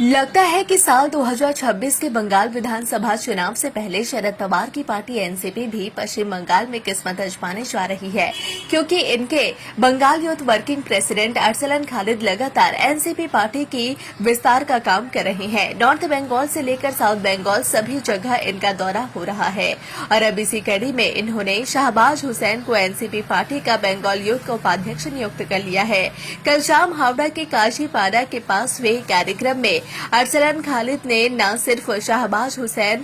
लगता है कि साल 2026 के बंगाल विधानसभा चुनाव से पहले शरद पवार की पार्टी एनसीपी भी पश्चिम बंगाल में किस्मत आजमाने जा रही है, क्योंकि इनके Bengal youth working president Arsalan Khalid लगातार एनसीपी पार्टी की विस्तार का काम कर रहे हैं। नॉर्थ बंगाल से लेकर साउथ बंगाल सभी जगह इनका दौरा हो रहा है और अब इसी कड़ी में इन्होंने शाहबाज हुसैन को एनसीपी पार्टी का बंगाल यूथ का उपाध्यक्ष नियुक्त कर लिया है। कल शाम हावड़ा के काशीपाड़ा के पास हुए कार्यक्रम में अरसलन खालिद ने न सिर्फ शाहबाज हुसैन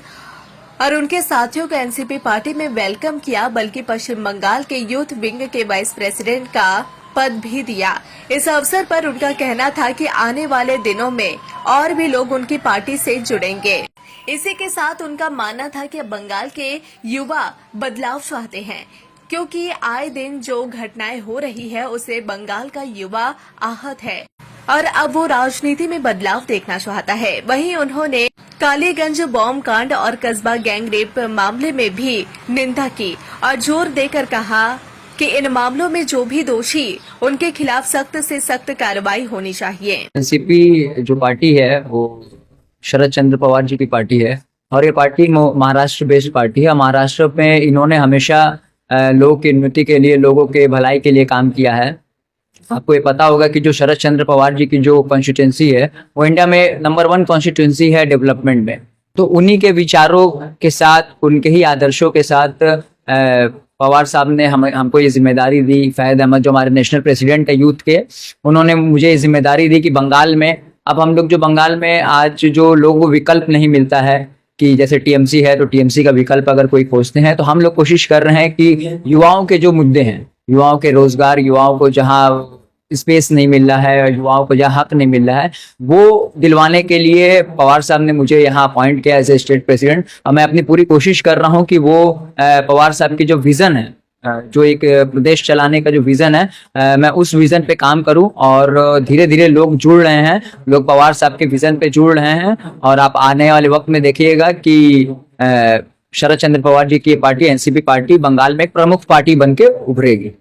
और उनके साथियों को एनसीपी पार्टी में वेलकम किया, बल्कि पश्चिम बंगाल के यूथ विंग के वाइस प्रेसिडेंट का पद भी दिया। इस अवसर पर उनका कहना था कि आने वाले दिनों में और भी लोग उनकी पार्टी से जुड़ेंगे। इसी के साथ उनका मानना था कि बंगाल के युवा बदलाव चाहते हैं, क्योंकि आए दिन जो घटनाएं हो रही है उससे बंगाल का युवा आहत है और अब वो राजनीति में बदलाव देखना चाहता है। वहीं उन्होंने कालीगंज बॉम्ब कांड और कस्बा गैंग रेप मामले में भी निंदा की और जोर देकर कहा कि इन मामलों में जो भी दोषी उनके खिलाफ सख्त से सख्त कार्रवाई होनी चाहिए। एनसीपी जो पार्टी है वो शरद चंद्र पवार जी की पार्टी है और ये पार्टी महाराष्ट्र बेस्ड पार्टी है। महाराष्ट्र में इन्होंने हमेशा लोगों की उन्नति के लिए, लोगों के भलाई के लिए काम किया है। आपको ये पता होगा कि जो शरद चंद्र पवार जी की जो कॉन्स्टिट्यूंसी है वो इंडिया में नंबर 1 कॉन्स्टिट्यूंसी है डेवलपमेंट में। तो उन्हीं के विचारों के साथ, उनके ही आदर्शों के साथ पवार साहब ने हमको ये जिम्मेदारी दी। फैद अहमद जो हमारे नेशनल प्रेसिडेंट है यूथ के, उन्होंने मुझे ये जिम्मेदारी दी कि बंगाल में अब हम लोग जो बंगाल में आज जो लोगों को विकल्प नहीं मिलता है कि जैसे टीएमसी है तो टीएमसी का विकल्प अगर कोई खोजते हैं, तो हम लोग कोशिश कर रहे हैं कि युवाओं के जो मुद्दे हैं, युवाओं के रोजगार, युवाओं को जहाँ स्पेस नहीं मिल रहा है, युवाओं को जहाँ हक नहीं मिल रहा है, वो दिलवाने के लिए पवार साहब ने मुझे यहाँ अपॉइंट किया एज ए स्टेट प्रेसिडेंट। और मैं अपनी पूरी कोशिश कर रहा हूँ कि वो पवार साहब की जो विजन है, जो एक प्रदेश चलाने का जो विजन है, मैं उस विजन पे काम करूं। और धीरे धीरे लोग जुड़ रहे हैं, लोग पवार साहब के विजन पे जुड़ रहे हैं और आप आने वाले वक्त में देखिएगा कि शरद चंद्र पवार जी की पार्टी एनसीपी पार्टी बंगाल में एक प्रमुख पार्टी बन के उभरेगी।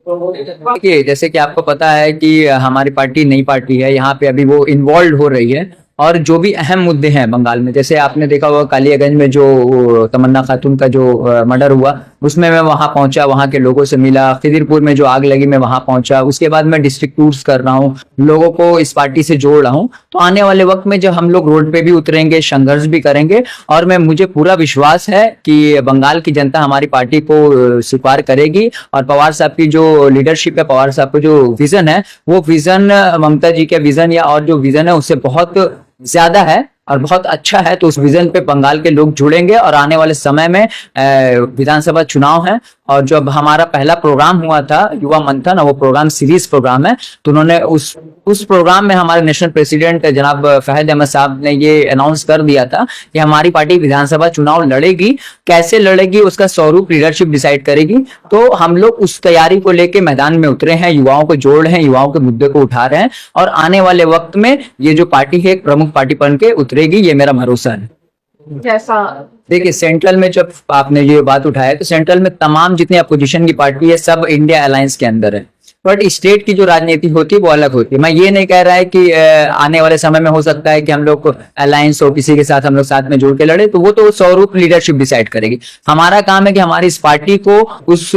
देखिए, जैसे कि आपको पता है कि हमारी पार्टी नई पार्टी है, यहाँ पे अभी वो इन्वॉल्व हो रही है और जो भी अहम मुद्दे हैं बंगाल में, जैसे आपने देखा होगा कालियागंज में जो तमन्ना खातून का जो मर्डर हुआ, उसमें मैं वहां पहुंचा, वहां के लोगों से मिला। खिदिरपुर में जो आग लगी मैं वहां पहुंचा। उसके बाद मैं डिस्ट्रिक्ट टूर्स कर रहा हूँ, लोगों को इस पार्टी से जोड़ रहा हूँ। तो आने वाले वक्त में जब हम लोग रोड पे भी उतरेंगे, संघर्ष भी करेंगे और मुझे पूरा विश्वास है कि बंगाल की जनता हमारी पार्टी को स्वीकार करेगी। और पवार साहब की जो लीडरशिप है, पवार साहब का जो विजन है, वो विजन ममता जी के विजन या और जो विजन है उससे बहुत ज्यादा है और बहुत अच्छा है। तो उस विजन पे बंगाल के लोग जुड़ेंगे और आने वाले समय में विधानसभा चुनाव है। और जब हमारा पहला प्रोग्राम हुआ था युवा मंथन, वो प्रोग्राम सीरीज प्रोग्राम है, तो उन्होंने उस प्रोग्राम में हमारे नेशनल प्रेसिडेंट जनाब फैद अहमद साहब ने ये अनाउंस कर दिया था कि हमारी पार्टी विधानसभा चुनाव लड़ेगी। कैसे लड़ेगी उसका स्वरूप लीडरशिप डिसाइड करेगी। तो हम लोग उस तैयारी को लेके मैदान में उतरे हैं, युवाओं को जोड़ रहे हैं, युवाओं के मुद्दे को उठा रहे हैं और आने वाले वक्त में ये जो पार्टी है एक प्रमुख पार्टी बन के उतरेगी, ये मेरा भरोसा है। जैसा देखिए, सेंट्रल में जब आपने ये बात उठाया तो सेंट्रल में तमाम जितनी अपोजिशन की पार्टी है सब इंडिया अलायंस के अंदर है, बट स्टेट की जो राजनीति होती है वो अलग होती है। मैं ये नहीं कह रहा है कि आने वाले समय में हो सकता है कि हम लोग अलायंस हो, किसी के साथ हम लोग साथ में जुड़ के लड़े, तो वो तो स्वरूप लीडरशिप डिसाइड करेगी। हमारा काम है कि हमारी इस पार्टी को उस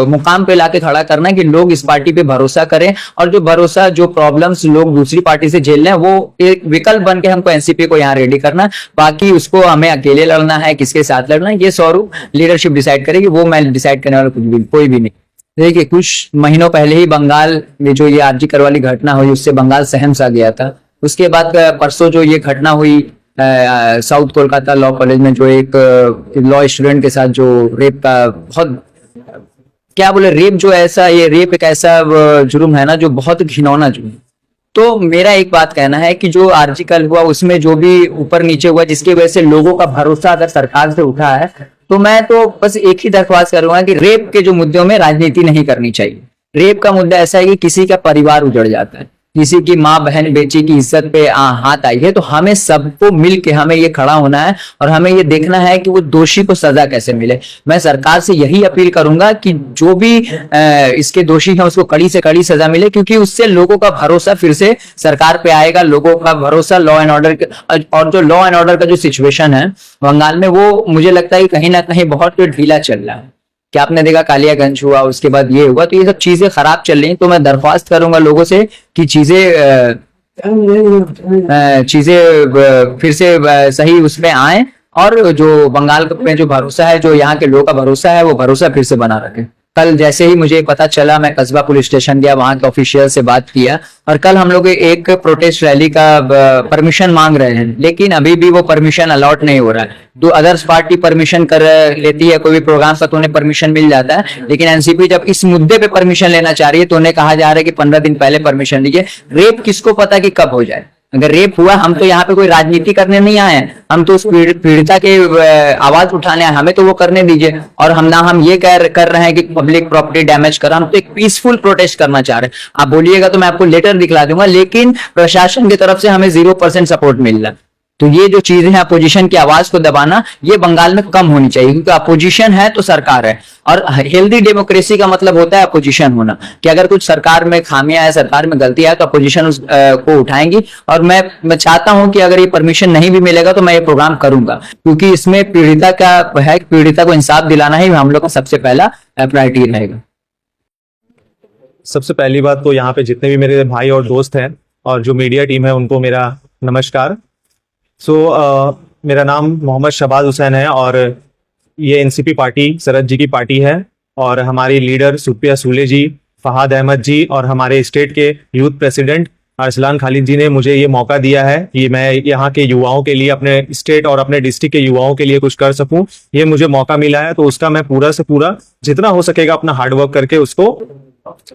मुकाम पे लाके खड़ा करना है कि लोग इस पार्टी पे भरोसा करें और जो भरोसा, जो प्रॉब्लम्स लोग दूसरी पार्टी से झेल रहे हैं, वो एक विकल्प बन के हमको एनसीपी को यहाँ रेडी करना है। बाकी उसको हमें अकेले लड़ना है, किसके साथ लड़ना है, ये स्वरूप लीडरशिप डिसाइड करेगी, वो मैं डिसाइड करने वाला कोई भी नहीं। देखिए, कुछ महीनों पहले ही बंगाल में जो ये आरजी कर वाली घटना हुई, उससे बंगाल सहम सा गया था। उसके बाद परसों जो ये घटना हुई साउथ कोलकाता लॉ कॉलेज में, जो एक लॉ स्टूडेंट के साथ जो रेप का, बहुत क्या बोले, रेप जो ऐसा, ये रेप एक ऐसा जुर्म है ना जो बहुत घिनौना जुर्म। तो मेरा एक बात कहना है कि जो आर्टिकल हुआ उसमें जो भी ऊपर नीचे हुआ, जिसकी वजह से लोगों का भरोसा अगर सरकार से उठा है, तो मैं तो बस एक ही दरख्वास्त करूंगा कि रेप के जो मुद्दों में राजनीति नहीं करनी चाहिए। रेप का मुद्दा ऐसा है कि किसी का परिवार उजड़ जाता है, किसी की माँ बहन बेटी की इज्जत पे हाथ आई है, तो हमें सबको मिल के हमें ये खड़ा होना है और हमें ये देखना है कि वो दोषी को सजा कैसे मिले। मैं सरकार से यही अपील करूंगा कि जो भी इसके दोषी है उसको कड़ी से कड़ी सजा मिले, क्योंकि उससे लोगों का भरोसा फिर से सरकार पे आएगा, लोगों का भरोसा लॉ एंड ऑर्डर, और जो लॉ एंड ऑर्डर का जो सिचुएशन है बंगाल में, वो मुझे लगता है कि कहीं ना कहीं बहुत ढीला चल रहा है। कि आपने देखा कालियागंज हुआ, उसके बाद ये हुआ, तो ये सब चीजें खराब चल रही हैं। तो मैं दरख्वास्त करूंगा लोगों से कि चीजें फिर से सही उसमें आए, और जो बंगाल में जो भरोसा है, जो यहाँ के लोगों का भरोसा है, वो भरोसा फिर से बना रखे। कल जैसे ही मुझे पता चला, मैं कस्बा पुलिस स्टेशन गया, वहां के ऑफिशियल से बात किया, और कल हम लोग एक प्रोटेस्ट रैली का परमिशन मांग रहे हैं, लेकिन अभी भी वो परमिशन अलॉट नहीं हो रहा है। दो अदर्स पार्टी परमिशन कर लेती है, कोई भी प्रोग्राम का तो उन्हें परमिशन मिल जाता है, लेकिन एनसीपी जब इस मुद्दे पे परमिशन लेना चाह रही है तो उन्हें कहा जा रहा है कि 15 दिन पहले परमिशन लीजिए। रेप किसको पता कि कब हो जाए। अगर रेप हुआ, हम तो यहाँ पे कोई राजनीति करने नहीं आए हैं, हम तो उस पीड़िता के आवाज उठाने आए, हमें तो वो करने दीजिए। और हम ये कर रहे हैं कि पब्लिक प्रॉपर्टी डैमेज कर, हम तो एक पीसफुल प्रोटेस्ट करना चाह रहे हैं। आप बोलिएगा तो मैं आपको लेटर दिखला दूंगा, लेकिन प्रशासन की तरफ से हमें 0% सपोर्ट मिल रहा है। तो ये जो चीजें हैं, अपोजिशन की आवाज को दबाना, ये बंगाल में कम होनी चाहिए, क्योंकि अपोजिशन है तो सरकार है, और हेल्दी डेमोक्रेसी का मतलब होता है अपोजिशन होना, कि अगर कुछ सरकार में खामियां है, सरकार में गलतियां है, तो अपोजिशन को उठाएंगी। और मैं चाहता हूं कि अगर ये परमिशन नहीं भी मिलेगा तो मैं ये प्रोग्राम करूंगा, क्योंकि इसमें पीड़िता का है, पीड़िता को इंसाफ दिलाना ही हम लोग का सबसे पहला प्रायोरिटी रहेगा। सबसे पहली बात तो यहाँ पे जितने भी मेरे भाई और दोस्त हैं और जो मीडिया टीम है, उनको मेरा नमस्कार। मेरा नाम मोहम्मद शहबाज हुसैन है, और ये एनसीपी पार्टी शरद जी की पार्टी है, और हमारी लीडर सुप्रिया सूले जी, फहाद अहमद जी, और हमारे स्टेट के यूथ प्रेसिडेंट अरसलान खालिद जी ने मुझे ये मौका दिया है कि मैं यहाँ के युवाओं के लिए, अपने स्टेट और अपने डिस्ट्रिक्ट के युवाओं के लिए कुछ कर सकूं। ये मुझे मौका मिला है, तो उसका मैं पूरा से पूरा जितना हो सकेगा अपना हार्डवर्क करके उसको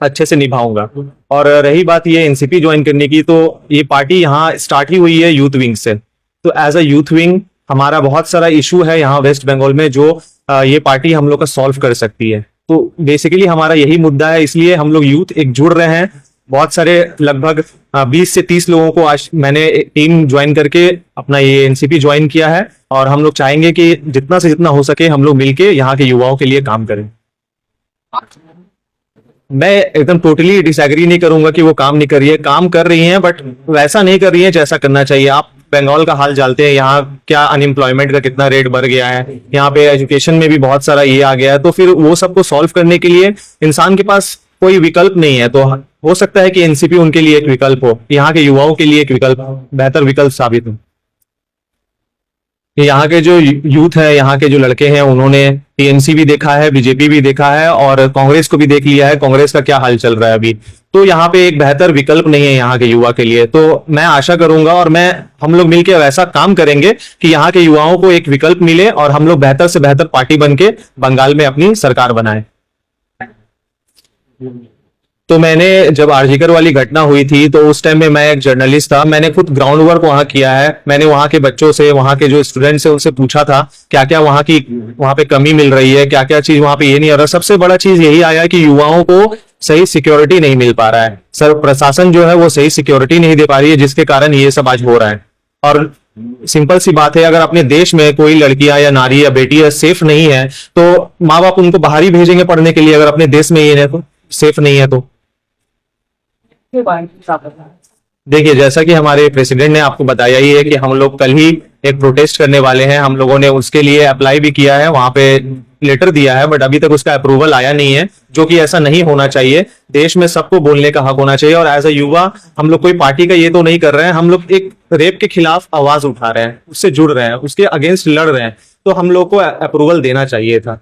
अच्छे से निभाऊंगा। और रही बात ये एनसीपी ज्वाइन करने की, तो ये पार्टी यहाँ स्टार्ट ही हुई है यूथ विंग से। तो एज अ यूथ विंग हमारा बहुत सारा इशू है यहाँ वेस्ट बंगाल में, जो ये पार्टी हम लोग का सॉल्व कर सकती है। तो बेसिकली हमारा यही मुद्दा है, इसलिए हम लोग यूथ एक जुड़ रहे हैं। बहुत सारे लगभग 20 से 30 लोगों को आज मैंने टीम ज्वाइन करके अपना ये एनसीपी ज्वाइन किया है, और हम लोग चाहेंगे कि जितना से जितना हो सके हम लोग मिलके यहाँ के युवाओं के लिए काम करें। मैं एकदम टोटली डिसएग्री नहीं करूंगा कि वो काम नहीं कर रही है, काम कर रही है, बट वैसा नहीं कर रही है जैसा करना चाहिए। आप बंगाल का हाल जानते हैं, यहाँ क्या अनएम्प्लॉयमेंट का कितना रेट बढ़ गया है, यहाँ पे एजुकेशन में भी बहुत सारा ये आ गया है। तो फिर वो सबको सॉल्व करने के लिए इंसान के पास कोई विकल्प नहीं है, तो हो सकता है कि एनसीपी उनके लिए एक विकल्प हो, यहाँ के युवाओं के लिए एक विकल्प, बेहतर विकल्प साबित हो। यहाँ के जो यूथ है, यहाँ के जो लड़के हैं, उन्होंने टीएमसी भी देखा है, बीजेपी भी देखा है, और कांग्रेस को भी देख लिया है, कांग्रेस का क्या हाल चल रहा है अभी। तो यहाँ पे एक बेहतर विकल्प नहीं है यहाँ के युवा के लिए। तो मैं आशा करूंगा, और हम लोग मिलकर वैसा काम करेंगे कि यहाँ के युवाओं को एक विकल्प मिले, और हम लोग बेहतर से बेहतर पार्टी बन के बंगाल में अपनी सरकार बनाए। तो मैंने जब आरजीकर वाली घटना हुई थी, तो उस टाइम में मैं एक जर्नलिस्ट था, मैंने खुद ग्राउंड वर्क वहां किया है। मैंने वहां के बच्चों से, वहां के जो स्टूडेंट्स है, उनसे पूछा था क्या क्या वहां पे कमी मिल रही है, क्या क्या चीज वहां पे ये नहीं आ रहा। सबसे बड़ा चीज यही आया कि युवाओं को सही सिक्योरिटी नहीं मिल पा रहा है। सर, प्रशासन जो है वो सही सिक्योरिटी नहीं दे पा रही है, जिसके कारण ये सब आज हो रहा है। और सिंपल सी बात है, अगर अपने देश में कोई लड़कियां या नारी या बेटी या सेफ नहीं है, तो माँ बाप उनको बाहर ही भेजेंगे पढ़ने के लिए, अगर अपने देश में ये सेफ नहीं है तो। देखिए, जैसा कि हमारे प्रेसिडेंट ने आपको बताया ही है कि हम लोग कल ही एक प्रोटेस्ट करने वाले हैं। हम लोगों ने उसके लिए अप्लाई भी किया है, वहां पे लेटर दिया है, बट अभी तक उसका अप्रूवल आया नहीं है, जो कि ऐसा नहीं होना चाहिए। देश में सबको बोलने का हक होना चाहिए। और एज अ युवा हम लोग कोई पार्टी का ये तो नहीं कर रहे हैं, हम लोग एक रेप के खिलाफ आवाज उठा रहे हैं, उससे जुड़ रहे हैं, उसके अगेंस्ट लड़ रहे हैं, तो हम लोग को अप्रूवल देना चाहिए था।